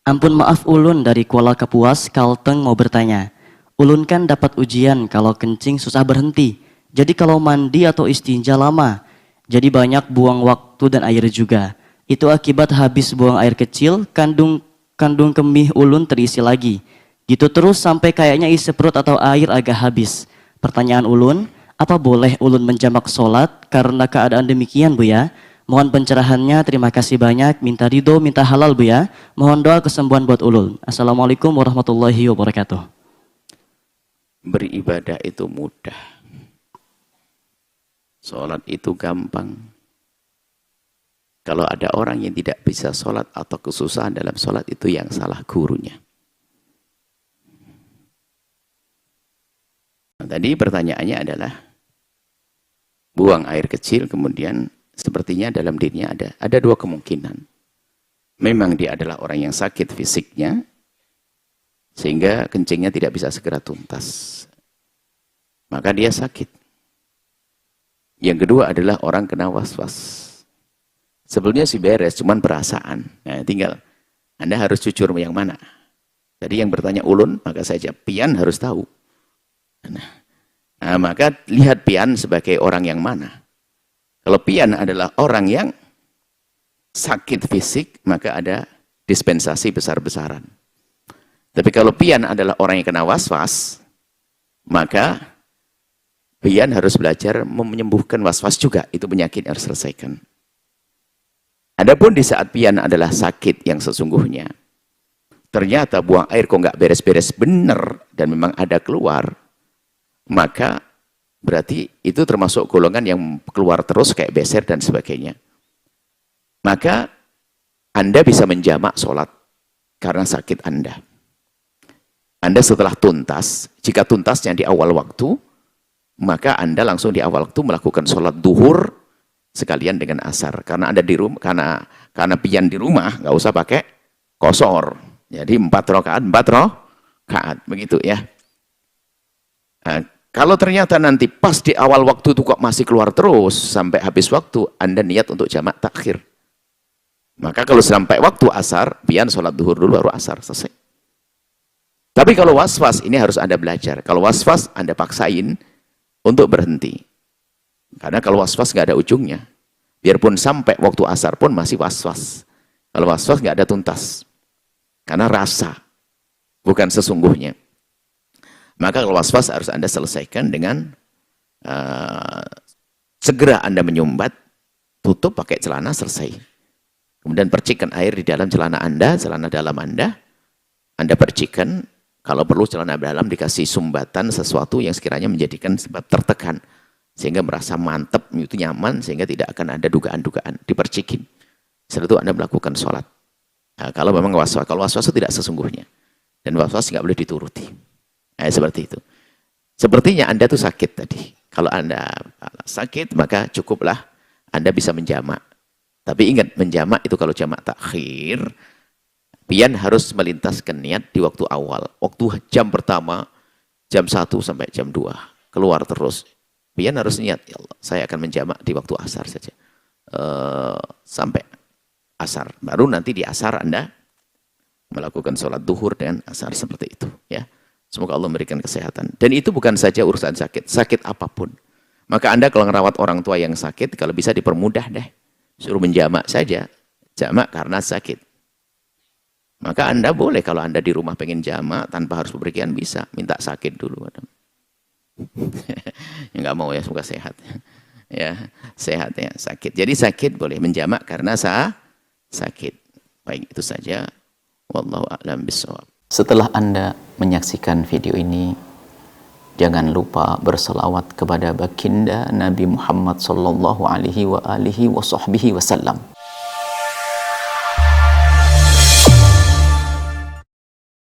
Ampun maaf ulun dari Kuala Kapuas, Kalteng mau bertanya. Ulun kan dapat ujian kalau kencing susah berhenti. Jadi kalau mandi atau istinja lama. Jadi banyak buang waktu dan air juga. Itu akibat habis buang air kecil, kandung kemih ulun terisi lagi. Gitu terus sampai kayaknya isi perut atau air agak habis. Pertanyaan ulun, apa boleh ulun menjamak sholat karena keadaan demikian Bu ya? Mohon pencerahannya, terima kasih banyak. Minta ridho, minta halal Bu ya. Mohon doa kesembuhan buat ulun. Assalamualaikum warahmatullahi wabarakatuh. Beribadah itu mudah. Sholat itu gampang. Kalau ada orang yang tidak bisa sholat atau kesusahan dalam sholat, itu yang salah gurunya. Nah, tadi pertanyaannya adalah buang air kecil, kemudian sepertinya dalam dirinya ada dua kemungkinan. Memang dia adalah orang yang sakit fisiknya, sehingga kencingnya tidak bisa segera tuntas. Maka dia sakit. Yang kedua adalah orang kena was-was. Sebelumnya sih beres, cuman perasaan. Nah, tinggal Anda harus jujur yang mana. Jadi yang bertanya ulun, maka saya jawab, pian harus tahu. Nah, maka lihat pian sebagai orang yang mana. Kalau pian adalah orang yang sakit fisik, maka ada dispensasi besar-besaran. Tapi kalau pian adalah orang yang kena was-was, maka pian harus belajar menyembuhkan was-was juga. Itu penyakit yang harus selesaikan. Adapun di saat pian adalah sakit yang sesungguhnya, ternyata buang air kok nggak beres-beres benar dan memang ada keluar, maka berarti itu termasuk golongan yang keluar terus kayak beser dan sebagainya. Maka Anda bisa menjamak sholat karena sakit Anda. Anda setelah tuntas, jika tuntasnya di awal waktu, maka Anda langsung di awal waktu melakukan sholat duhur sekalian dengan asar. Karena Anda di rumah, karena pian di rumah, nggak usah pakai kosor. Jadi 4 rakaat, begitu ya. Nah, kalau ternyata nanti pas di awal waktu itu kok masih keluar terus sampai habis waktu, Anda niat untuk jamak takhir. Maka kalau sampai waktu asar, pian sholat duhur dulu baru asar, selesai. Tapi kalau was-was, ini harus Anda belajar. Kalau was-was, Anda paksain untuk berhenti. Karena kalau was-was nggak ada ujungnya. Biarpun sampai waktu asar pun masih was-was. Kalau was-was nggak ada tuntas. Karena rasa, bukan sesungguhnya. Maka kalau was-was harus Anda selesaikan dengan segera Anda menyumbat, tutup pakai celana, selesai. Kemudian percikan air di dalam celana Anda, celana dalam Anda percikan. Kalau perlu celana dalam dikasih sumbatan sesuatu yang sekiranya menjadikan sebab tertekan. Sehingga merasa mantap, itu nyaman, sehingga tidak akan ada dugaan-dugaan. Dipercikin. Setelah itu Anda melakukan sholat. Nah, kalau memang was-was, kalau was-was itu tidak sesungguhnya. Dan was-was nggak boleh dituruti. Nah, seperti itu. Sepertinya Anda tuh sakit tadi. Kalau Anda sakit, maka cukuplah Anda bisa menjamak. Tapi ingat, menjamak itu kalau jamak takhir, pian harus melintaskan niat di waktu awal. Waktu jam pertama, jam 1 sampai jam 2. Keluar terus. Pian harus niat, ya Allah, saya akan menjamak di waktu asar saja. Sampai asar. Baru nanti di asar Anda melakukan sholat duhur dengan asar seperti itu. Ya. Semoga Allah memberikan kesehatan. Dan itu bukan saja urusan sakit. Sakit apapun. Maka Anda kalau merawat orang tua yang sakit, kalau bisa dipermudah deh. Suruh menjamak saja. Jamak karena sakit. Maka Anda boleh kalau Anda di rumah pengen jamak tanpa harus bepergian bisa. Minta sakit dulu. Ya nggak mau ya, semoga sehat. Ya, sehat ya, sakit. Jadi sakit boleh menjamak karena sakit. Baik, itu saja. Wallahu a'lam bishawab. Setelah Anda menyaksikan video ini, jangan lupa berselawat kepada baginda Nabi Muhammad sallallahu alaihi wa alihi wa sahbihi wasallam.